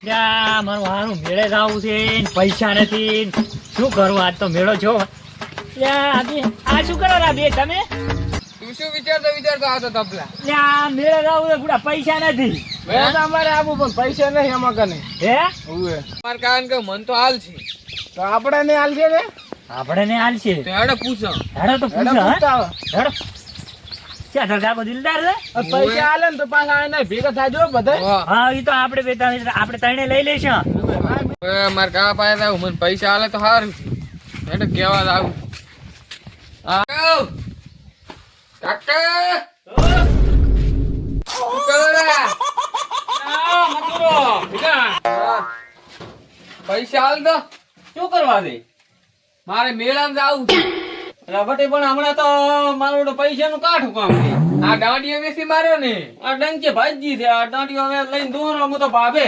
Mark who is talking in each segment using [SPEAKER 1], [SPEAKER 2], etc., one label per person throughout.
[SPEAKER 1] મારું હારું મેળે જવું છે ને પૈસા નથી શું કરું આજ તો મેળો છો આ શું કરો રા બે તમે
[SPEAKER 2] તું શું વિચારતો આવતો તબલા
[SPEAKER 1] મેળે જવું છે પૂરા પૈસા નથી
[SPEAKER 2] અમારે આવું પણ પૈસા નહીં એમાં કને
[SPEAKER 1] હે
[SPEAKER 2] મારે કારણ કે મન તો હાલ છે તો આપણે ને હાલ છે ને
[SPEAKER 1] આપણે ને હાલ છે
[SPEAKER 2] તો હેડો પૂછો
[SPEAKER 1] હેડો તો પૂછો હેડો ક્યાં સરકાર દિલદાર છે
[SPEAKER 2] પૈસા હાલે ને તો પાછા એને ભેગા થાજો બધા
[SPEAKER 1] હા એ તો આપણે આપણે ત્રણે લઈ લઈશું
[SPEAKER 2] મારે કા પાસે આવું મને પૈસા હાલે તો સારું હેડો કેવા આવું કાકા શું કરો રે? પૈસા હાલ દો
[SPEAKER 3] શું કરવા દે
[SPEAKER 2] મારે મેળામાં જાવું છે
[SPEAKER 3] રબટી પણ હમણાં તો મારું પૈસા નું કાઠું કામ છે
[SPEAKER 2] આ દાંડીઓ વેસી માર્યો ને
[SPEAKER 3] આ ડંકે ભાજી છે આ દાંડીઓ હવે લઈને દોરો હું તો ભાભે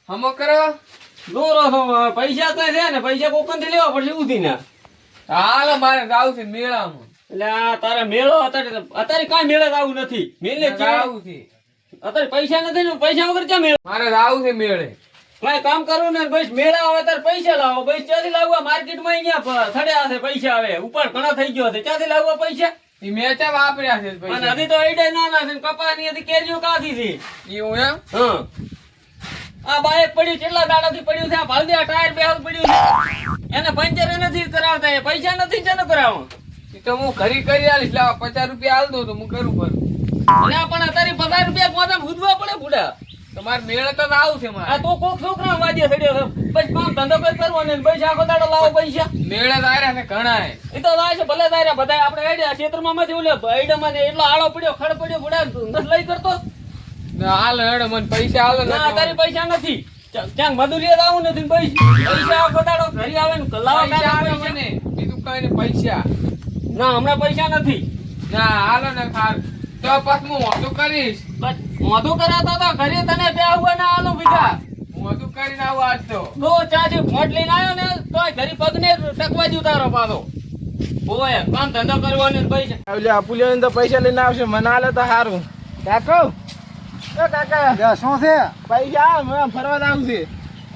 [SPEAKER 2] હમો કરો
[SPEAKER 3] દોરો છો પૈસા તો છે ને પૈસા કોકન થી લેવા પડશે ઉધી ના
[SPEAKER 2] હાલો મારે જાવું છે મેળામાં
[SPEAKER 3] એટલે આ તારે મેળો અત્યારે કાંઈ મેળે આવું નથી મેલે
[SPEAKER 2] જાવું છે
[SPEAKER 3] અત્યારે પૈસા નથી ને પૈસા વગર ક્યાં મેળો
[SPEAKER 2] મારે જાવું છે મેળે
[SPEAKER 3] કઈ કામ કરવું ને બસ મેળા આવે ત્યારે પૈસા લાવો બસ ક્યાંથી લાવવા માર્કેટ માં અહીંયા થડ્યા છે પૈસા આવે ઉપર ઘણા થઈ ગયો છે ક્યાંથી લાવવા પૈસા
[SPEAKER 2] ઈ મેં ચા વાપર્યા છે
[SPEAKER 3] અને
[SPEAKER 2] પૈસા
[SPEAKER 3] હજી તો આઈડિયા નાના છે કપા ની હજી કેરીઓ કાથી છે
[SPEAKER 2] એવું એમ
[SPEAKER 3] હા આ બાઈક પડ્યું કેટલા દાડાથી પડ્યું છે આ ભાલદિયા ટાયર બેહલ પડ્યું છે એને પંચર નથી કરાવતા એ પૈસા નથી છે ને કરાવો
[SPEAKER 2] ઈ તો હું ઘરી કરી આલીશ લાવ 50 રૂપિયા હાલ દો તો હું કરું પર
[SPEAKER 3] અને પણ અત્યારે 50 રૂપિયા પોતા ભૂજવા પડે બુડા
[SPEAKER 2] તમારે મેળે તો આવું છે મારે
[SPEAKER 3] આ તો કોક છોકરા વાજે સડ્યો છે પછી કામ ધંધો કઈ કરવો ને પૈસા આખો દાડો લાવો પૈસા
[SPEAKER 2] મેળે તો આર્યા છે ઘણા
[SPEAKER 3] એ તો લાય છે ભલે દાયરા બધા આપણે આઈડિયા ક્ષેત્રમાં માંથી ઓલે આઈડિયામાં ને એટલો આળો પડ્યો ખડ પડ્યો બુડા નથી લઈ કરતો
[SPEAKER 2] હાલ હેડો મને પૈસા હાલો
[SPEAKER 3] ના અત્યારે પૈસા નથી ક્યાંક મધુરિયા આવું નથી ને પૈસા આખો દાડો ઘરે આવે ને લાવો
[SPEAKER 2] પૈસા
[SPEAKER 3] કાકા
[SPEAKER 2] આવે ને બીજું કઈ ને પૈસા
[SPEAKER 3] ના હમણાં પૈસા નથી
[SPEAKER 2] ના હાલો ને ખાર તો પછી હું વાંધો કરીશ
[SPEAKER 3] મોઢું કરાતો તો ઘરે તને બે આવવા ના આલો બીજા
[SPEAKER 2] વાંધો કરીને આવું આજ તો
[SPEAKER 3] તો ચાજી મોટ લઈને આવ્યો ને તોય ઘરી પગને ટકવા જ ઉતારો પાછો ઓય કામ ધંધો કરવાનો ને પૈસા
[SPEAKER 2] એટલે અપુલિયો તો પૈસા લઈને આવશે મને હાલે તો સારું કાકો કાકા
[SPEAKER 4] શું છે
[SPEAKER 2] પૈસા મેં ફરવા આવું છે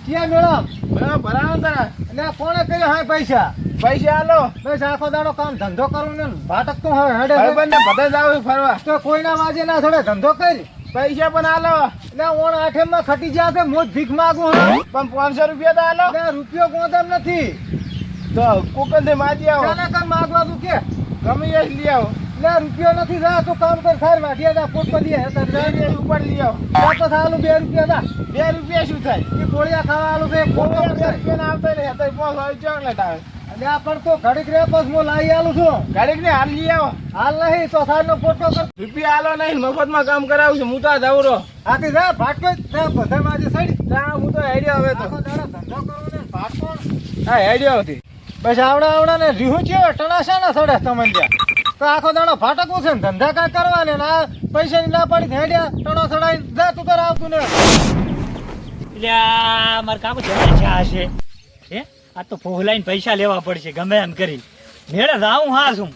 [SPEAKER 4] ક્યાં મેળો
[SPEAKER 2] મેં ભરાવો તા
[SPEAKER 4] એટલે કોણે કર્યો હા પૈસા
[SPEAKER 2] પૈસા હાલો
[SPEAKER 4] બસ આખો દાડો કામ ધંધો કરું ને ભાટક તો હવે હેડે
[SPEAKER 2] ભાઈબંધને બધા જ આવે ફરવા
[SPEAKER 4] તો કોઈના વાજે ના થોડે ધંધો કરી
[SPEAKER 2] પૈસા પણ હાલો
[SPEAKER 4] એટલે ઓણ આઠેમ માં ખટી ગયા છે મોજ ભીખ માંગુ હું
[SPEAKER 2] પણ 500 રૂપિયા તો હાલો
[SPEAKER 4] એટલે રૂપિયો ગોદમ નથી
[SPEAKER 2] તો કુકન થી માજી આવો
[SPEAKER 4] ચાલે કામ માંગવા તું કે
[SPEAKER 2] ગમે એ લઈ આવો
[SPEAKER 4] એટલે રૂપિયો નથી જા તું કામ કર ખાર વાઢિયા જા પોટ પડીએ
[SPEAKER 2] ઉપર લઈ આવો
[SPEAKER 4] તો થાલું 2 રૂપિયા જા
[SPEAKER 2] 2 રૂપિયા શું થાય
[SPEAKER 4] એ ગોળિયા ખાવા આલું છે
[SPEAKER 2] કોઈ રૂપિયા ના આવતા ને તો 5 વાળી ચોકલેટ આવે
[SPEAKER 4] એટલે આ પણ તો ઘડીક રે બસ હું લાવી આલું છું
[SPEAKER 2] ગાડીક ને હાલ લઈ આવો
[SPEAKER 4] હાલ નહીં તો થાર નો ફોટો કર
[SPEAKER 2] રૂપિયા હાલો નહીં મફતમાં કામ કરાવું છું હું તો જાઉં રહો
[SPEAKER 4] આથી જા ભાટકો બધા માજે સડી
[SPEAKER 2] જા હું તો હેડ્યો હવે તો
[SPEAKER 4] આખો દાડો ધંધો કરો ને ભાટકો
[SPEAKER 2] હા હેડ્યો હતી
[SPEAKER 4] બસ આવડા ને રીહું છે ટણાશા ના સડે તમને ત્યાં તો આખો દાડો ભાટકવું છે ને ધંધા કાંઈ કરવા ને આ પૈસાની ના પાડી હેડ્યા ટણો સડાઈ જા તું તાર આવતું ને
[SPEAKER 1] એટલે મારે કામ જવા હશે હે આ તો ફોહલાઈને પૈસા લેવા પડશે ગમે એમ કરી મેળે જાઉં હા શું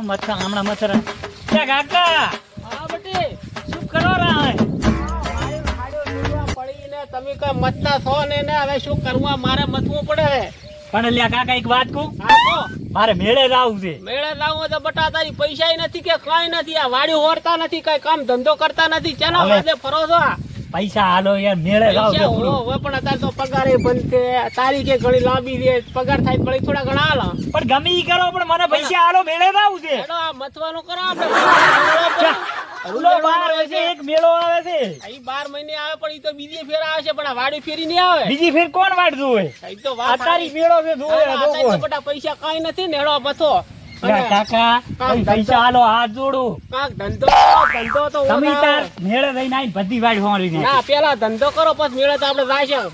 [SPEAKER 1] મથરા હમણાં મથરા ક્યાં કાકા
[SPEAKER 3] હા બટી
[SPEAKER 1] શું કરો રા
[SPEAKER 3] પડીને તમે કઈ મતતા છો ને હવે શું કરવા મારે મથવું પડે
[SPEAKER 1] પણ લ્યા કાકા એક વાત કહું
[SPEAKER 3] હા તો
[SPEAKER 1] મારે મેળે જાવું છે
[SPEAKER 3] મેળે લાવો તો બટા તારી પૈસા નથી કે કઈ નથી આ વાડી હોરતા નથી કઈ કામ ધંધો કરતા નથી ચાલો
[SPEAKER 1] હવે-
[SPEAKER 3] વાદે ફરો છો
[SPEAKER 1] પૈસા હાલો યાર મેળે જાવ
[SPEAKER 3] પૈસા હોય પણ અત્યારે તો પગાર એ બંધ છે તારીખે ઘણી લાંબી છે પગાર થાય તો વળી થોડા ઘણા હાલો
[SPEAKER 1] પણ ગમે ઈ કરો પણ મને પૈસા હાલો મેળે જાવું છે
[SPEAKER 3] હેડો આ મથવાનું કરો આપણે
[SPEAKER 1] ઓલો બાર વર્ષે એક મેળો આવે છે
[SPEAKER 3] ઈ 12 મહિને આવે પણ ઈ તો બીજી ફેર આવે છે પણ આ વાડી ફેરી નહીં આવે
[SPEAKER 1] બીજી ફેર કોણ વાટતું હોય
[SPEAKER 3] ઈ તો વાત
[SPEAKER 1] અતારી મેળો છે જોવે
[SPEAKER 3] આ તો બટા પૈસા કાઈ નથી ને હેડો મથો
[SPEAKER 1] કાકા પૈસા હાલો હાથ જોડું
[SPEAKER 3] કાક ધંધો તો
[SPEAKER 1] તમે
[SPEAKER 3] ઓલા-
[SPEAKER 1] તાર મેળે જઈને આઈને બધી વાડ હોરી
[SPEAKER 3] ના પેલા ધંધો કરો પછી મેળે તો આપણે જાશું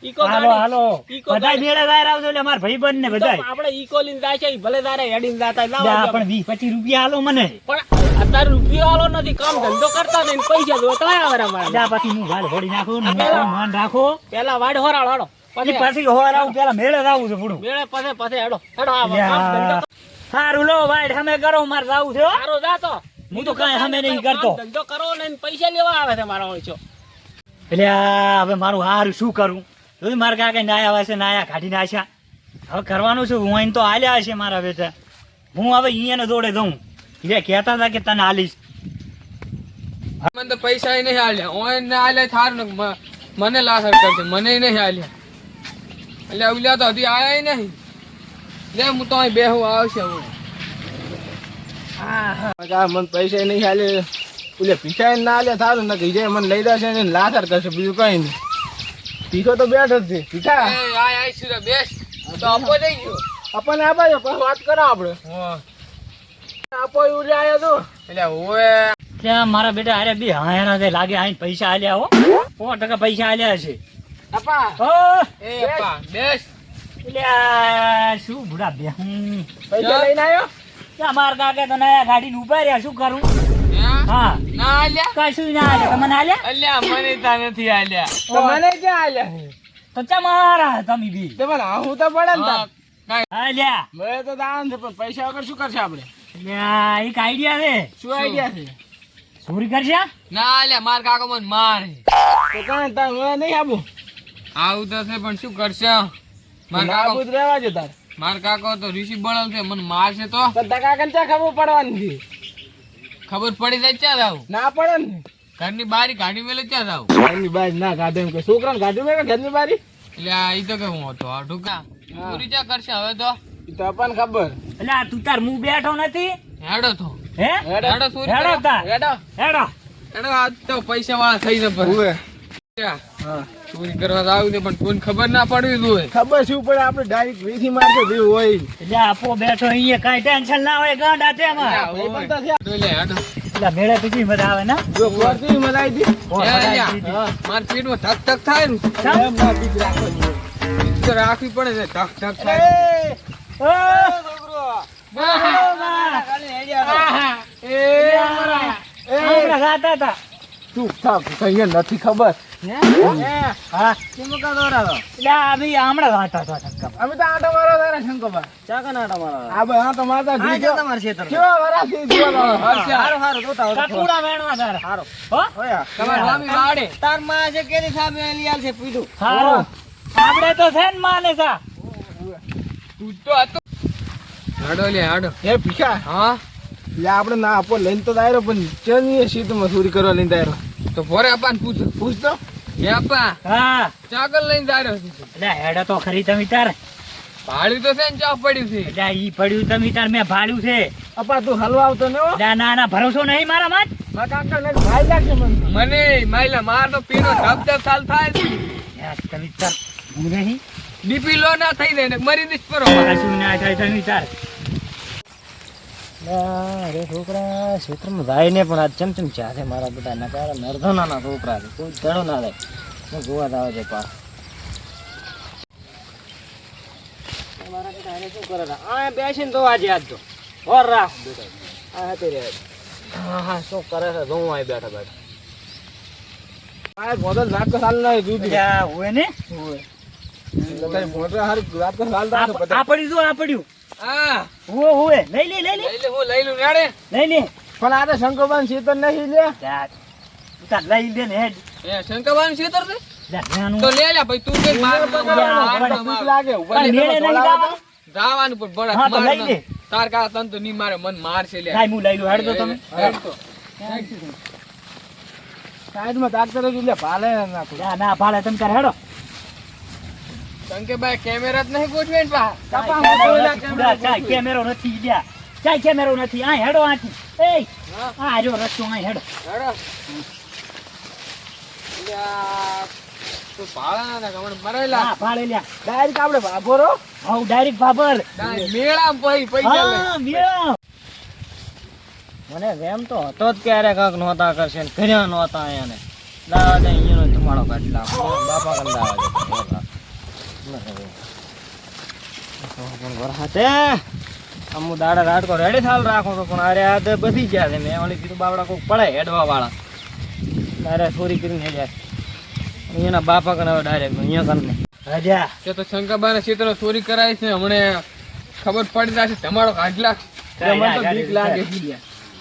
[SPEAKER 3] ઈકો
[SPEAKER 1] હાલો
[SPEAKER 3] ગાડી-
[SPEAKER 1] હાલો
[SPEAKER 3] ઈકો
[SPEAKER 1] બધા
[SPEAKER 3] ગાડી-
[SPEAKER 1] મેળે જાય આવજો એટલે મારા ભાઈબંધ ને બધા
[SPEAKER 3] આપણે ઈકો લઈને જાશે ભલે તારે હેડીને જાતા લાવો
[SPEAKER 1] પણ 20-25 રૂપિયા હાલો મને
[SPEAKER 3] પણ અત્યારે રૂપિયો આલો નથી કામ ધંધો કરતા નહીં પૈસા દો તો આવે અમારે
[SPEAKER 1] જા પછી હું વાડ હોડી નાખું ને
[SPEAKER 3] પેલા-
[SPEAKER 1] માન રાખો
[SPEAKER 3] પેલા વાડ હોરાળ હાડો
[SPEAKER 1] ઈ પછી હોર આવું પેલા મેળે જાવું છે પૂરું
[SPEAKER 3] મેળે પછી હેડો હેડો આ કામ ધંધો
[SPEAKER 1] સારું લો વાડ અમે કરો મારે જાવું છે હો.
[SPEAKER 3] સારો જાતો
[SPEAKER 1] હું તો કાંઈ હમે નહીં કરતો.
[SPEAKER 3] ધંધો કરો ને પૈસા લેવા આવે છે મારા ઓળખો
[SPEAKER 1] એટલે આ હવે મારું હારું શું કરું? જોયું મારા કાકા નાયા વાસે નાયા કાઢી નાખ્યા. હવે કરવાનું શું? હું અહીં તો હાલ્યા હશે મારા બેટા. હું હવે અહીંયાને જોડે દઉં. એટલે કહેતા હતા કે તને હાલીશ.
[SPEAKER 3] મને તો પૈસા નહીં હાલ્યા ઓય ને હાલ્યા થાર ને મને લાસર કરશે મને નહીં હાલ્યા એટલે ઉલ્યા તો હજી આયા નહીં લે હું તો અહીં બેહું આવશે હું
[SPEAKER 2] કાકા મને પૈસા નહીં હાલે ઓલે પીછાય ના હાલે થારું ને કીજે મને લઈ જશે ને લાચાર કરશે બીજું કઈ નહીં. પીછો તો બેઠ જ છે પીછા
[SPEAKER 3] એ આય સુરા બેસ તો આપો જઈ ગયો
[SPEAKER 2] આપણને આપાયો પછી વાત કરો આપણે. આપો એવું રે આયા તો
[SPEAKER 3] એટલે ઓય
[SPEAKER 1] ત્યાં મારા બેટા અરે બી હાયરા છે લાગે આઈને પૈસા આલ્યા હો 100% પૈસા આલ્યા છે.
[SPEAKER 2] આપા
[SPEAKER 1] ઓ
[SPEAKER 3] એ અપ્પા બેસ
[SPEAKER 1] એટલે આ શું બુડા બે
[SPEAKER 2] પૈસા લઈને આવ્યો
[SPEAKER 1] ત્યાં મારા કાકા તો નયા ગાડીને ઉભા રહ્યા શું કરું? હા
[SPEAKER 3] ના હાલ્યા
[SPEAKER 1] કશું ના આલ્યા. તમને આલ્યા?
[SPEAKER 3] અલ્યા મને તા નથી હાલ્યા
[SPEAKER 2] તો મને ક્યાં આલ્યા
[SPEAKER 1] તો ચમારા તમે બી
[SPEAKER 2] તે મને હું તો પડે ને તાર.
[SPEAKER 1] આલ્યા.
[SPEAKER 2] મેં તો દાન છે પણ પૈસા વગર શું કરશે આપણે?
[SPEAKER 1] એટલે આ એક આઈડિયા છે.
[SPEAKER 2] શું આઈડિયા છે?
[SPEAKER 1] ચોરી કરશે?
[SPEAKER 3] ના હાલ્યા માર કાકો મને મારે
[SPEAKER 2] તો કાંઈ તાર મને નહીં આપું.
[SPEAKER 3] આવું તો છે પણ શું કરશે માર
[SPEAKER 2] ના
[SPEAKER 3] કાકો
[SPEAKER 2] આપું તો રહેવા દે તાર.
[SPEAKER 3] માર કાકો તો ઋષિ બળલ છે મને મારશે તો
[SPEAKER 2] પણ તાર કાકાને ક્યાં ખબર પડવાની છે?
[SPEAKER 3] ખબર પડી જાય ક્યાં જાવ
[SPEAKER 2] ના પડે ને
[SPEAKER 3] ઘરની બારી કાઢી મેલે ક્યાં જાવ
[SPEAKER 2] ઘરની બારી ના કાઢે એમ કે છોકરાને કાઢ્યું મેં કે ઘરની બારી
[SPEAKER 3] એટલે આ ઈ તો કે હું હતો આ ઢુકા પૂરી ક્યાં કરશે હવે તો
[SPEAKER 2] ઈ તો આપણને ખબર.
[SPEAKER 1] એટલે આ તું તાર મું બેઠો નથી
[SPEAKER 3] હેડો તો
[SPEAKER 1] હે?
[SPEAKER 3] હેડો ચોરી
[SPEAKER 1] હેડો
[SPEAKER 3] કરવા.
[SPEAKER 1] તાર.
[SPEAKER 2] હેડો.
[SPEAKER 1] હેડો.
[SPEAKER 3] હેડો આજ તો પૈસા વાળા થઈ જશે
[SPEAKER 2] ઉવે.
[SPEAKER 3] ક્યાં?
[SPEAKER 2] હા.
[SPEAKER 3] ચોરી કરવા તો આવ્યું છે પણ કોઈને ખબર ના પડવી જોઈએ
[SPEAKER 2] ખબર શું પડે આપણે ડાયરેક્ટ વીથી મારતો દેવું હોય.
[SPEAKER 1] એટલે આપો બેઠો અહીંયા કાંઈ ટેન્શન ના હોય ગાંડા તેમાં.
[SPEAKER 2] ભાઈ પણ તો થયા.
[SPEAKER 3] લે હેડો
[SPEAKER 1] એટલે મેળે બીજી મજા આવે ને?
[SPEAKER 2] જો ગોળથી મજા આવી હતી.
[SPEAKER 1] ઓ,
[SPEAKER 3] લે,
[SPEAKER 1] મજા
[SPEAKER 3] લે.
[SPEAKER 1] આવી ગઈ.
[SPEAKER 2] હા.
[SPEAKER 3] માર પેટમાં ધક ધક થાય ને
[SPEAKER 1] ચાલ.
[SPEAKER 2] એમ ના બીક રાખો જોઈએ.
[SPEAKER 3] તો રાખવી પડે છે ધક ધક
[SPEAKER 2] એ,
[SPEAKER 3] થાય
[SPEAKER 1] ઓ,
[SPEAKER 2] છોકરો.
[SPEAKER 1] બાબા.
[SPEAKER 2] ખાલી હેડ્યા
[SPEAKER 1] આહા.
[SPEAKER 2] તો.
[SPEAKER 1] એ, હમણાં જાતા હતા.
[SPEAKER 2] ચૂપ થાક કઈ નથી ખબર.
[SPEAKER 1] હા.
[SPEAKER 2] કેમ કા દોરાવો?
[SPEAKER 1] એટલે આ બી હમણાં જાતા હતા શંકર.
[SPEAKER 2] અમે તો આટો મારો તારા શંકરબા.
[SPEAKER 4] ચાકા નાટા મારા
[SPEAKER 2] આ ભાઈ આટો મારતા
[SPEAKER 4] આ
[SPEAKER 2] જીજો.
[SPEAKER 4] તમાર ખેતર
[SPEAKER 2] કેવા વરાથી જોવાનો?
[SPEAKER 4] હારો હારો જોતા હોય તો
[SPEAKER 1] કકુડા વેણવા તારા.
[SPEAKER 4] હારો
[SPEAKER 1] હો?
[SPEAKER 2] હોયા.
[SPEAKER 3] તમારી મામી વાડે
[SPEAKER 4] તાર માં જે કેરી સામે લીયાલ છે પીધું
[SPEAKER 1] સારું. આપણે તો છે ને માને સા.
[SPEAKER 3] તું તો હતો હેડો લે હેડો
[SPEAKER 2] એ ભીખા
[SPEAKER 3] હા
[SPEAKER 2] લે આપણે ના આપો લઈને તો દાયરો પણ ચની સીધું ચોરી કરવા લઈને દાયરો.
[SPEAKER 3] તો ભોરે અપાને પૂછ
[SPEAKER 2] પૂછ તો.
[SPEAKER 3] હે અપા
[SPEAKER 1] હા.
[SPEAKER 3] ચાકર લઈને દાર્યો છે
[SPEAKER 1] એટલે હેડો તો ખરી તમે તાર.
[SPEAKER 3] ભાડ્યું તો છે ને ચા પડ્યું છે
[SPEAKER 1] એટલે ઈ પડ્યું તમે તાર મેં ભાડ્યું છે.
[SPEAKER 2] અપા તું હલવા આવતો ને હો.
[SPEAKER 1] એટલે ના ના ભરોસો નહીં મારા માં.
[SPEAKER 2] મારા કાકા ને ભાઈ લાગશે મને.
[SPEAKER 3] મને માયલા માર તો પીનો ધબ ધબ સાલ થાય છે
[SPEAKER 1] તમે તાર હું નહીં.
[SPEAKER 3] બીપી લો ના થઈ જાય ને મરી દીશ પરો
[SPEAKER 1] કશું ના થાય તમે તાર.
[SPEAKER 4] અરે છોકરા ક્ષેત્રમાં જાય ને પણ આજ ચમચમ ચા છે મારા બધા નકારા નરધનાના છોકરા છે કોઈ ધડો ના જાય હું જોવા જ આવે છે પાસ મારા બેટા એને શું કરે આ બેસીને તો આજે આજ તો ઓર રાખ બેટા આ હતી રે હા શું કરે છે જોઉં અહીં બેઠા બેઠા
[SPEAKER 2] આ બોતલ રાત કો સાલ ના દૂધ.
[SPEAKER 1] એટલે આ હોય ને
[SPEAKER 2] કઈ મોટર હારી રાત કો સાલ
[SPEAKER 1] આ
[SPEAKER 2] દાતો
[SPEAKER 1] આ પડ્યું જો આ પડ્યું.
[SPEAKER 3] હા
[SPEAKER 1] હોય લઈ લે લઈ લે
[SPEAKER 3] લઈ લે હું લઈ લઉં રેડે
[SPEAKER 1] લઈ લે.
[SPEAKER 2] પણ આ તો શંકરબાન શીતળ નહીં લે.
[SPEAKER 1] તાર તાર લઈ લે ને હેડ.
[SPEAKER 3] એ શંકરબાન શેતર છે
[SPEAKER 1] જા, નાનું.
[SPEAKER 3] તો લે લે ભાઈ તું કઈ માર
[SPEAKER 2] બીક લાગે ઉપર
[SPEAKER 1] તાર મેળે નહીં જવાનું?
[SPEAKER 3] જવાનું પણ બળદ
[SPEAKER 1] હા, તો
[SPEAKER 3] માર
[SPEAKER 1] લઈ લે.
[SPEAKER 3] તાર કા તન તો ની મારે મન મારશે લે
[SPEAKER 1] લાય હું લઈ લઉં હેડ દો તમે.
[SPEAKER 3] હેડ તો.
[SPEAKER 2] સાઈડમાં તાકતર જ લે ભાલે નાખો.
[SPEAKER 1] ના ના ભાડે તમે તાર હેડો.
[SPEAKER 3] શંકરભાઈ કેમેરા જ નહીં ગોઠવે ને પા
[SPEAKER 2] કપા
[SPEAKER 1] ચાય
[SPEAKER 2] મોટો
[SPEAKER 1] કેમેરો નથી, ચાય કેમેરો નથી લ્યા. ચાય કેમેરો નથી. આ હેડો આથી. એ આ જો રસ્તો આ હેડો.
[SPEAKER 3] હેડો લે આ તું ભાળા ના ગમણ મરેલા
[SPEAKER 1] હા ભાડે લ્યા.
[SPEAKER 2] ડાયરેક્ટ આપણે ભાભોરો.
[SPEAKER 1] હઉ ડાયરેક્ટ ભાબર.
[SPEAKER 3] મેળા પૈસા લે
[SPEAKER 1] હા મેળા.
[SPEAKER 4] મને એમ તો હતો જ ક્યારે કાંક નહોતા કરશે ને ઘર્યા નહોતા અહીંયા ને દાવા દે અહીંયાનો ધુમાડો કાઢી લાવો બાપા કન દાવા દે પણ વરસાદે અમુ દાડા રાડકો રેડી થાલ રાખો તો પણ અરે આ તો બધી ગયા છે મેં ઓલી કીધું બાવડા કોક પડે હેડવા વાળા તારે ચોરી કરીને હેડ્યા અહીંયાના બાપા કન હવે ડાયરેક્ટ અહીંયા કન
[SPEAKER 1] રાજા
[SPEAKER 3] તે તો શંકરબાઈ ના ક્ષેત્ર ચોરી કરાય છે હમણે ખબર પડી જશે ધમાડો કાઢલા મને તો બીક લાગે છે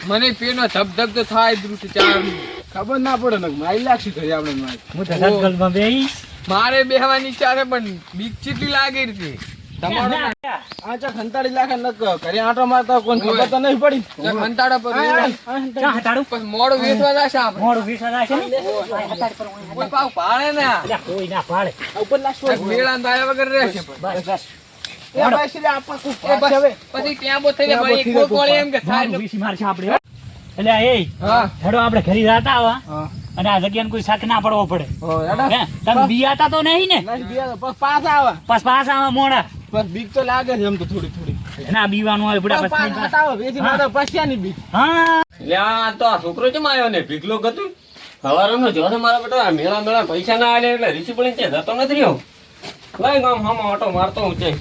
[SPEAKER 3] મને પેનો ધબ ધબ તો થાય દૃષ્ટિ ચાર
[SPEAKER 2] ખબર ના પડે ને મારી લાગશે ઘરે આપણે મારી.
[SPEAKER 1] હું તો સર્કલમાં બેહીશ.
[SPEAKER 3] મારે બેહવાની ઈચ્છા છે પણ બીક ચીટલી લાગી હતી તમારો
[SPEAKER 2] આ ચા ખંતાડી લાખે ન ઘરે આંટો મારતા કોઈ ખબર તો નહીં પડી.
[SPEAKER 3] કંટાળો પર
[SPEAKER 1] ક્યાં હટાડું?
[SPEAKER 3] પછી મોડું વેચવા જશે આપણે
[SPEAKER 1] મોડું વિશ્વાસ છે ને? હટાડ પર હું
[SPEAKER 3] કોઈ પાવ ભાડે ને
[SPEAKER 1] અલ્યા, કોઈ ના પાડે.
[SPEAKER 2] ઉપર લાગશે.
[SPEAKER 3] મેળા દાયા વગર રહેશે
[SPEAKER 1] બસ બસ.
[SPEAKER 2] એ ભાઈ શ્રી આપા કુ
[SPEAKER 3] એ બસ પછી ત્યાં બો થઈ જાય ભાઈ એક કોક વાળી એમ કે થાય
[SPEAKER 1] મોડું વીસી મારશે આપણે, હો. એટલે એ
[SPEAKER 3] હા
[SPEAKER 1] હેડો આપણે ઘરે જતા આવા
[SPEAKER 2] હા
[SPEAKER 1] અને આ જગ્યાને કોઈ શક ના પડવો પડે.
[SPEAKER 2] હો યાડા
[SPEAKER 1] હે? તમે બિયાતા તો નહીં ને?
[SPEAKER 2] નહીં બિયા બસ પાસ આવે.
[SPEAKER 1] બસ પાછા આવા મોડા.
[SPEAKER 2] બસ બીક તો લાગે છે એમ તો થોડી થોડી.
[SPEAKER 1] ના બીવાનું હોય બુડા
[SPEAKER 2] પાસ
[SPEAKER 1] પછી.
[SPEAKER 2] હટાવો વેચી મારે પછ્યાની બીક.
[SPEAKER 1] હા
[SPEAKER 5] આ તો આ છોકરો કેમ આવ્યો ને ભીખલો ગતું સવારનો જો મારા બેટા આ મેળા પૈસા ના આલે એટલે રીસી પડી છે જતો નથી રહ્યો લઈ ગામ હામાં ઓટો મારતો હું છે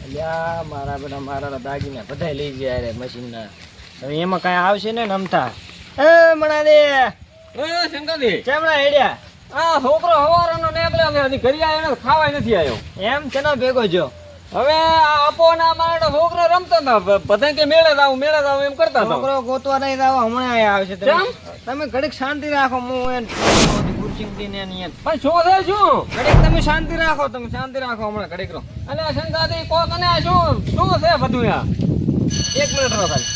[SPEAKER 4] અલ્યા મારા બેટા મારા દાગીના બધાય લઈ ગયા રે મશીનના. હવે એમાં કાંઈ આવશે ને નમતા. એ મણા દે
[SPEAKER 5] એ શંકરજી
[SPEAKER 4] ચેમડા હેડ્યા
[SPEAKER 5] આ છોકરો સવારનો નીકળ્યો છે હજી ઘરે આવ્યો ને ખાવાય નથી આવ્યો
[SPEAKER 4] એમ કેનો ભેગો જો?
[SPEAKER 5] હવે આ આપો ને અમારો છોકરો રમતો હતા બધા કે મેળે જાવ એમ કરતા હતા
[SPEAKER 4] છોકરો ગોતવા નહીં જાવ હમણાં અહીંયા આવશે.
[SPEAKER 5] કેમ?
[SPEAKER 4] તમે ઘડીક શાંતિ રાખો. હું એને ખુરશી મૂકીને એની એને.
[SPEAKER 5] પણ શું છે શું
[SPEAKER 4] ઘડીક તમે શાંતિ રાખો. તમે શાંતિ રાખો હમણાં ઘડીક રહો.
[SPEAKER 5] અને શંકરજી કોક અને આ શું છે બધું આ
[SPEAKER 4] 1 મિનિટ રહો ખાલી.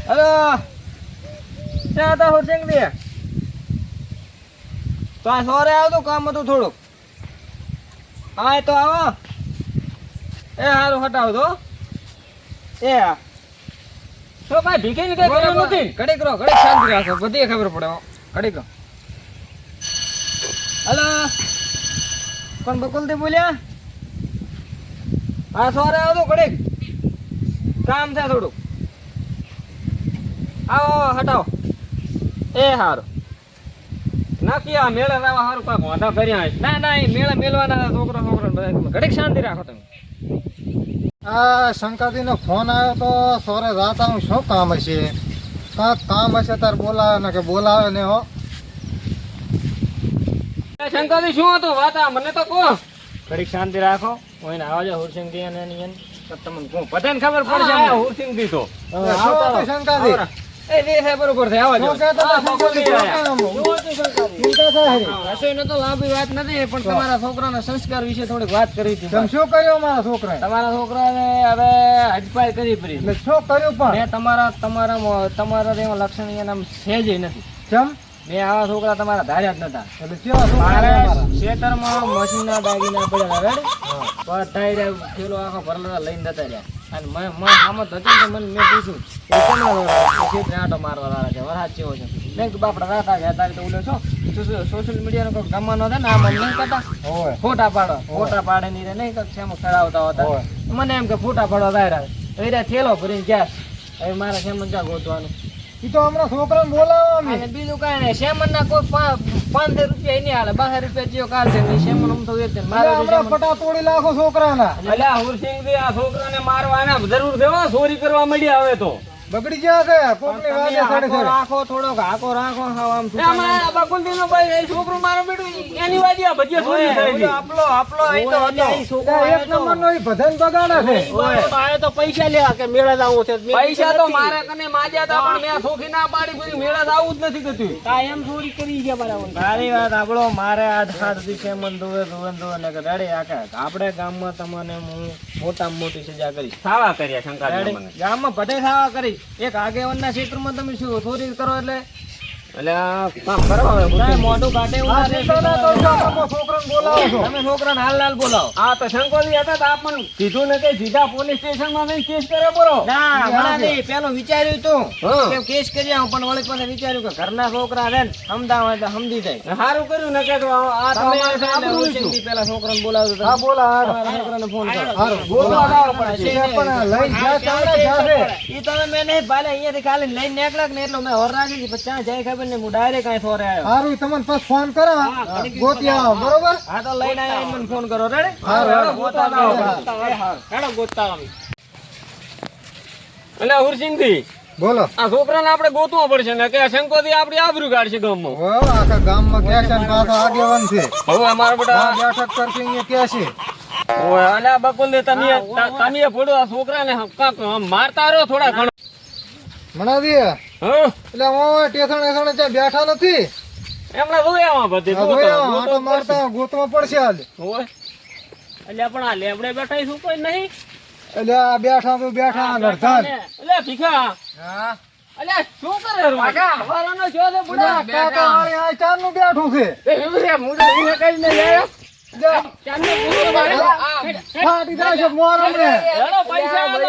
[SPEAKER 4] હલો ક્યાં હતા હોસિંગ દે? તો આ સોરે આવતું કામ હતું થોડુંક. હા એ તો આવો. એ હારું હટાવ તો. એ હા
[SPEAKER 5] તો ભાઈ ભીખી ની કઈ કર્યું નથી
[SPEAKER 4] ઘડીક રહો. ઘડીક શાંતિ રાખો. બધી ખબર પડે હો. ઘડીક રહો. હલો કોણ બકુલથી બોલ્યા? હા સોરે આવતું ઘડીક કામ છે થોડુંક. આવો હટાવો. એ હારું.
[SPEAKER 5] નાખી આ મેળે લાવવા સારું કાંક વાંધા કર્યા હશે.
[SPEAKER 4] ના ના એ મેળા મેલવાના છોકરા બધા ઘડીક શાંતિ રાખો તમે.
[SPEAKER 6] આ શંકાજીનો ફોન આવ્યો તો સોરે રાતા હું શું કામ હશે? કાંક કામ હશે તાર બોલાવે ને કે બોલાવે ને હો.
[SPEAKER 5] શંકરજી શું હતું વાત આ મને તો કહો
[SPEAKER 4] ઘડીક શાંતિ રાખો. હું એને આવા જાવ હુરસિંગ દી અને એની એને તો તમને કહું બધાને ખબર પડશે.
[SPEAKER 5] આ હુરસિંગ દીધો
[SPEAKER 6] શું હતું શંકાજી?
[SPEAKER 4] એ વે છે બરોબર છે આવા જાવ.
[SPEAKER 6] શું કહેતો હતો શંકાજી? ચિંતા થાય છે.
[SPEAKER 4] રસોઈ નો તો લાંબી વાત નથી પણ તમારા છોકરાના સંસ્કાર વિશે થોડીક વાત કરી હતી.
[SPEAKER 6] તમે શું કર્યું મારા છોકરાએ?
[SPEAKER 4] તમારા છોકરાને હવે હજપાઈ કરી પડી.
[SPEAKER 6] એટલે શું કર્યું પણ?
[SPEAKER 4] મેં તમારા એવા લક્ષણ એના છે જ નથી.
[SPEAKER 6] કેમ?
[SPEAKER 4] મેં આવા છોકરા તમારા ધાર્યા જ નતા.
[SPEAKER 6] એટલે કેવા છોકરા
[SPEAKER 4] મારે
[SPEAKER 6] તમારા?
[SPEAKER 4] ખેતરમાં મશીનના દાગીના પડ્યા રેડ બધાય રે થેલો આખો ભરેલો લઈને જતા રહ્યા. અને મને આમાં તો હતું ને મને મેં પૂછ્યું એ કેમના વાળા ખેતરે આંટો મારવા વાળા છે વરસાદ જેવો છે. મેં કીધું બાપડા રાતા ગયા તારે તો ઉલે છો સોશિયલ મીડિયાનો કોઈ ગમવાનો છે ને આમાં નહીં કરતા
[SPEAKER 6] હોય.
[SPEAKER 4] ફોટા પાડો ફોટા પાડે નહીં રે નહીં સેમ ચડાવતા હતા.
[SPEAKER 6] હોય.
[SPEAKER 4] મને એમ કે ફોટા પાડવા જાય રહ્યા થેલો ભરીને ગયા. હવે મારે સેમન ક્યાં ગોતવાનું?
[SPEAKER 6] ઈ તો હમણાં છોકરાને બોલાવો અમે.
[SPEAKER 4] અને બીજું કઈ નહીં સેમન ના કોઈ 500 રૂપિયા નહીં હાલે 12 રૂપિયા જેવો કાઢશે નહીં સેમન આમ તો વેચે મારે
[SPEAKER 6] એટલે હમણાં ફટા તોડી નાખો છોકરાના.
[SPEAKER 5] અલ્યા હુરસિંગજી આ છોકરાને મારવાના જરૂર છે હો, ચોરી કરવા માંડ્યા હવે તો
[SPEAKER 6] બગડી ગયા છે કોકની વાગે
[SPEAKER 4] તમે
[SPEAKER 6] સાડે
[SPEAKER 4] આખો
[SPEAKER 6] સાડે.
[SPEAKER 4] રાખો થોડોક આખો રાખો હાવ આમ
[SPEAKER 5] એ હમણાં આ બકુલદીનનો ભાઈ એ છોકરો મારો બેટું એની વાજી આ ભજીયા ચોરી થાય છે.
[SPEAKER 4] આપલો અહીં તો હતો.
[SPEAKER 6] ત્યાં એક નંબરનો ઈ બધાને બગાડે છે.
[SPEAKER 4] તો પૈસા લેવા કે મેળા જવું છે
[SPEAKER 5] પૈસા તો મારા કને માજ્યા હતા પણ મેં સોખી ના પાડી પછી મેળા તો આવું જ નથી કરતું.
[SPEAKER 4] કાયમ ચોરી કરી ગયા બરાબર. મારી વાત આપણો મારે 8-7 દિવસે મન દોવે ને કે રેડે આખા આપણે ગામમાં તમને હું મોટામાં મોટી સજા કરીશ.
[SPEAKER 5] સાવા કર્યા શંકરજી મને.
[SPEAKER 4] ગામમાં બધે ખાવા કરીશ. એક આગેવાનના ક્ષેત્રમાં તમે શું ચોરી કરો એટલે
[SPEAKER 5] અલ્યા કામ કરો હવે
[SPEAKER 4] કાંઈ
[SPEAKER 5] હુરસિંગજી.
[SPEAKER 4] મોઢું કાઢે એવું
[SPEAKER 6] આ
[SPEAKER 4] ના
[SPEAKER 6] ચિંતા ના
[SPEAKER 4] રહેશે.
[SPEAKER 6] કરશો, તમે છોકરાને બોલાવો છો.
[SPEAKER 4] તમે છોકરાને હાલ બોલાવો.
[SPEAKER 5] આ તો શંકરજી હતા તો આપણને કીધું ને કે સીધા પોલીસ સ્ટેશનમાં જઈને કેસ કરે બરો.
[SPEAKER 4] ના હમણાં નહીં પેલું વિચાર્યું તું
[SPEAKER 5] હા.
[SPEAKER 4] કે કેસ કરી આવું પણ વળી પાસે વિચાર્યું કે ઘરના છોકરા છે ને સમજાવે તો સમજી જાય.
[SPEAKER 5] સારું કર્યું ને કે તો આ તો
[SPEAKER 4] તમે
[SPEAKER 5] અમારે તો આબરૂ
[SPEAKER 4] ઉલસિંગથી
[SPEAKER 5] છું.
[SPEAKER 4] પેલા છોકરાને બોલાવજો તમે.
[SPEAKER 6] હા બોલા હારો.
[SPEAKER 4] તમારા છોકરાને ફોન કરો.
[SPEAKER 6] હારો.
[SPEAKER 5] બોલવા જવું પડશે.
[SPEAKER 6] એ પણ લઈ જા ચાલે જાશે.
[SPEAKER 4] ઈ તમે મેં નહીં ભાલે અહીંયાથી ખાલી લઈને નીકળ્યા કે ને એટલો મેં હોર રાખી હતી પછી ક્યાં જાય ખબર નહીં હું ડાયરેક્ટ અહીં થોરે આવ્યો.
[SPEAKER 6] હારું તમને પાછો ફોન કરા ગોતી આવો બરોબર.
[SPEAKER 4] હા તો લઈને આવ્યા મને ફોન કરો રેડે.
[SPEAKER 6] હારું, હારું.
[SPEAKER 4] ગોતા જાઓ. હેડો ગોતતા આવો.
[SPEAKER 5] અલ્યા હુરસિંગજી
[SPEAKER 6] બોલો.
[SPEAKER 5] આ છોકરાને આપણે ગોતવો પડશે ને કે આ શંકોથી આપણી આબરૂ કાઢશે ગામમાં.
[SPEAKER 6] હો, આખા ગામમાં કે છે ને પાછો આગેવાન છે.
[SPEAKER 5] હવે અમારા
[SPEAKER 6] આ
[SPEAKER 5] બેટા
[SPEAKER 6] બેઠક કરશે અહીંયા કે છે
[SPEAKER 5] ઓય અલ્યા બકુલ ને તમે ભોડો આ છોકરાને કાંક મારતા રહો થોડા ઘણો.
[SPEAKER 6] મણાજી
[SPEAKER 5] હા
[SPEAKER 6] એટલે હું ટેસણ એસણ ત્યાં બેઠા નથી.
[SPEAKER 5] એમને જોયા બધી
[SPEAKER 6] આ જોયા, આંટો મારતા ગોતવા પડશે આજ.
[SPEAKER 5] ઓય અલ્યા પણ આ લેબડે બેઠા શું કોઈ નહીં?
[SPEAKER 6] એટલે આ બેઠા તો બેઠા નરધાન.
[SPEAKER 5] અલ્યા ભીખા અલ્યા શું કરે રો? હવારનો જો છે બુડા
[SPEAKER 6] કાકા વાળી આ ચારનું બેઠું છે. ફાટી જાય છે મોરમ ને.
[SPEAKER 5] હેડો પૈસા આલો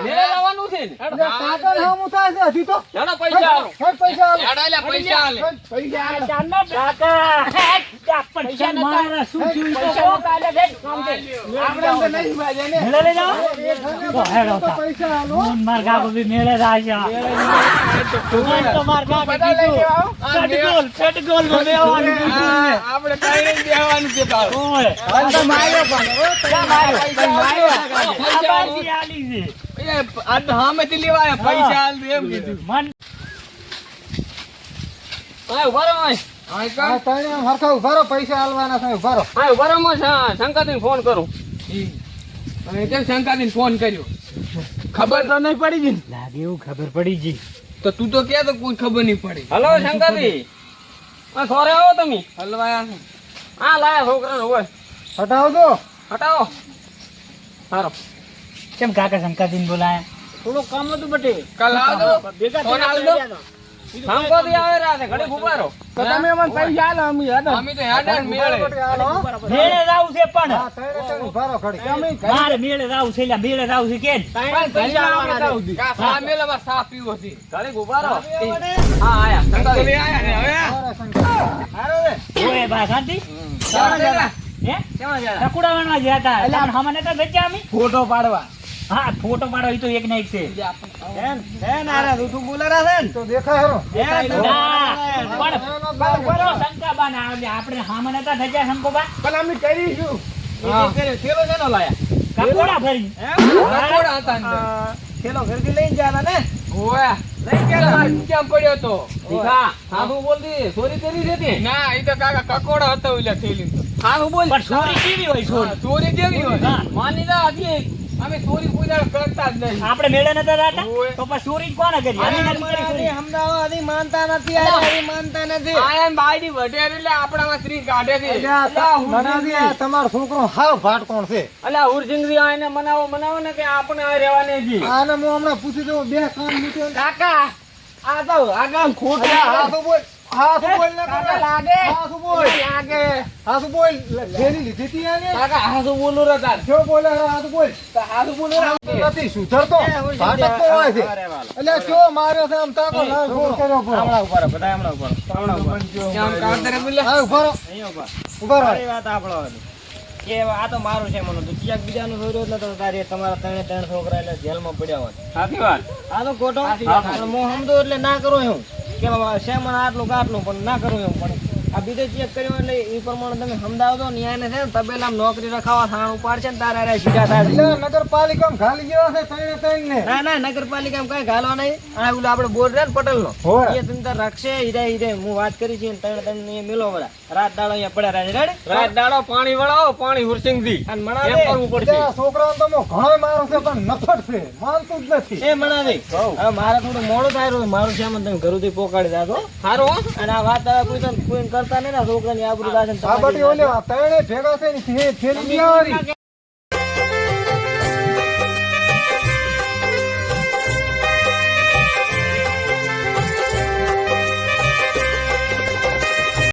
[SPEAKER 5] મેળે લાવવાનું છે ને.
[SPEAKER 6] કાકા સામું થાય છે હજી તો.
[SPEAKER 5] હેડો પૈસા આલો.
[SPEAKER 6] હેડ પૈસા આલો.
[SPEAKER 3] હેડો લે પૈસા આલે.
[SPEAKER 6] હેડ પૈસા આલો.
[SPEAKER 1] પૈસા મારા શું થયું તો કહો.
[SPEAKER 2] આપણે તો નહીં બાજે ને.
[SPEAKER 1] મેળે લઈ જાઓ. તો હેડો
[SPEAKER 6] તો
[SPEAKER 1] તા.
[SPEAKER 6] પૈસા આલો.
[SPEAKER 1] હું માર કાકો બી મેળે રાજા. હું તો માર કાકો કીધું. પેટગોલ માં બેહવાનું કીધું.
[SPEAKER 3] આપણે કઈ નહીં બેહવાનું છે બાળ.
[SPEAKER 1] ઓય.
[SPEAKER 6] હાલ તો માર્યો પણ.
[SPEAKER 1] આ બાજી આલી છે.
[SPEAKER 3] આ તો સામેથી લેવા આયા, પૈસા આલ દે એમ કીધું.
[SPEAKER 1] મન
[SPEAKER 5] ઓય ઉભા રહો ઓય.
[SPEAKER 3] હા
[SPEAKER 6] આ
[SPEAKER 3] કા
[SPEAKER 6] તને આમ હરખા ઉભા રહો, પૈસા આલવાના છે, ઉભા રહો.
[SPEAKER 5] ઓય ઉભા રહો હું શંકરજીને ફોન કરું.
[SPEAKER 3] અને કેમ શંકાદીને ફોન કર્યો? ખબર તો નહીં પડી ગઈ ને?
[SPEAKER 1] લાગે એવું ખબર પડી જી.
[SPEAKER 3] તો તું તો કે તો કોઈ ખબર નહીં પડી.
[SPEAKER 5] હલો શંકરજી આ ઘરે આવો તમે.
[SPEAKER 3] હલવાયા છે.
[SPEAKER 5] આ લાયા છોકરાને હોય
[SPEAKER 6] હટાવજો.
[SPEAKER 5] હટાવો. સારો
[SPEAKER 1] કેમ કાકા શંકાજીને બોલાયા?
[SPEAKER 5] થોડું કામ હતું બટે.
[SPEAKER 3] કાલ આવજો. ફોન આલજો.
[SPEAKER 5] શંકરજી આવે રહ્યા છે ઘડી ઉભા રહો.
[SPEAKER 2] તો તમે મને પૈસા આલો અમે હેડો.
[SPEAKER 3] અમે તો હેડા ને મેળે.
[SPEAKER 6] હાલો.
[SPEAKER 1] મેળે જાવું છે પણ
[SPEAKER 6] હા, તને ઉભા રહો ઘડી.
[SPEAKER 1] મારે મેળે જાવું છે, એટલે મેળે જાવું છે કેમ?
[SPEAKER 3] પૈસા આલવાના છે. કા સા મેળામાં સા પીવો છે.
[SPEAKER 5] ઘડી ઉભા રહો. હા આયા શંકરજી.
[SPEAKER 3] આયા ને હવે.
[SPEAKER 1] ઓય બા શાંતિ?
[SPEAKER 3] ચાલો જરા.
[SPEAKER 1] હે? ટકુડાવાના ગયા હતા. તમને હમણાં નતા ભેજ્યા અમે?
[SPEAKER 2] ફોટો પાડવા.
[SPEAKER 1] હા, ફોટો પાડો ઈ તો એક ના એક છે.
[SPEAKER 6] તો દેખાય હરો.
[SPEAKER 1] ના, પણ બરો શંકાબા ના આવે. આપણે હમણાં નતા ભેજ્યા શંકોબા?
[SPEAKER 2] પણ અમે કરીશું.
[SPEAKER 1] કપોડા ભરી.
[SPEAKER 3] કોણ હતા ને? ગોયા. કેમ પડ્યો તો?
[SPEAKER 5] ભીખા સાધુ બોલતી ચોરી કરી હતી.
[SPEAKER 3] ના એ તો કાકા કકોડો હતો ઓલા થેલી તો.
[SPEAKER 5] સાધુ બોલ.
[SPEAKER 1] પણ ચોરી કેવી હોય ચોરી?
[SPEAKER 3] ચોરી કેવી હોય?
[SPEAKER 1] હા.
[SPEAKER 5] માની જા હજી
[SPEAKER 3] અમે ચોરી પૂજા કરતા જ નહીં.
[SPEAKER 1] આપણે મેળે નતા જાતા?
[SPEAKER 3] ઓય.
[SPEAKER 1] તો પછી ચોરી કોને કરી? અમે નથી કરી ચોરી.
[SPEAKER 3] આ એમ બાયડી વઢેર એટલે આપણામાં સ્ત્રી કાઢે છે.
[SPEAKER 6] મનાજી, આ તમારો છોકરો હાવ ભાટકોણ છે.
[SPEAKER 5] અલ્યા ઉરસિંગજી આને મનાવો ને કે આપણે આ રહેવાને જી.
[SPEAKER 6] આને હું હમણાં પૂછી દઉં, બે કાન મૂક્યો ને.
[SPEAKER 3] કાકા આ તો આગામ ખોટ
[SPEAKER 6] હાથું બોલ. હાથું બોલ ને કાકા. હાથું બોલ. હાથું બોલ. ફેરી લીધી તી આને.
[SPEAKER 3] કાકા હાસુ બોલું રે તાર.
[SPEAKER 6] જો બોલે હરો, હાથું બોલ.
[SPEAKER 3] હાસુ બોલું રે.
[SPEAKER 6] નથી સુધરતો. ભાટકતો હોય છે. એટલે કયો માર્યો છે આમ તાકો લાલ ફોન કર્યો પૂરો.
[SPEAKER 5] હમણાં ઉભા રહો બધા હમણાં ઉભા રહો.
[SPEAKER 3] કેમ કાતરે બોલે?
[SPEAKER 6] હા, ઉભા રહો. ઉભા રહો.
[SPEAKER 4] વાત આપણો કે આ તો મારું છે મને તો ક્યાંક બીજાનું જોયું એટલે તો તારી તમારા ત્રણ છોકરા એટલે જેલમાં પડ્યા હોય.
[SPEAKER 5] સાચી વાત.
[SPEAKER 4] આ તો ખોટો પણ હું સમજો એટલે ના કરું એવું કે શેમાં આટલું કાટલું પણ ના કરું એવું પણ આ બીજો ચેક કર્યો એટલે એ પ્રમાણે તમે સમજાવો તો ને એને છે ને તબેલામાં નોકરી રખાવા થાણ ઉપાડશે ને તારે અરે સીધા થાય.
[SPEAKER 6] એટલે નગરપાલિકામાં ખાલી ગયો છે ત્રણે ને.
[SPEAKER 4] ના નગરપાલિકામાં કઈ ઘાલવા નહીં. આ ઓલો આપણે બોર્ડ છે ને પટેલ નો
[SPEAKER 6] હોય.
[SPEAKER 4] એ તમે તાર રાખશે હીરે હું વાત કરી છે ત્રણ મેલો વડા રાત દાડો અહીંયા પડ્યા રહે રેડી
[SPEAKER 5] રાત દાડો પાણી વળાવો પાણી હુરસિંગજી.
[SPEAKER 4] અને
[SPEAKER 5] એમ
[SPEAKER 4] મણાવે
[SPEAKER 5] કરવું પડશે.
[SPEAKER 6] આ છોકરાઓને તો હું ઘણો મારો છે પણ નફટ છે, માનતું જ નથી.
[SPEAKER 4] એ મણાવે હવે મારે થોડું મોડું થાય રહ્યું મારું સામાન તમે ઘરથી પોકાડી દાદો
[SPEAKER 5] સારું હો.
[SPEAKER 4] અને આ વાત કોઈ કરતા નહીં ને છોકરાની આબરૂ દાશે ને
[SPEAKER 6] આ બધી
[SPEAKER 4] તમારી
[SPEAKER 6] ઓલે ત્રણે ભેગા થઈને થેલી બી આવરી.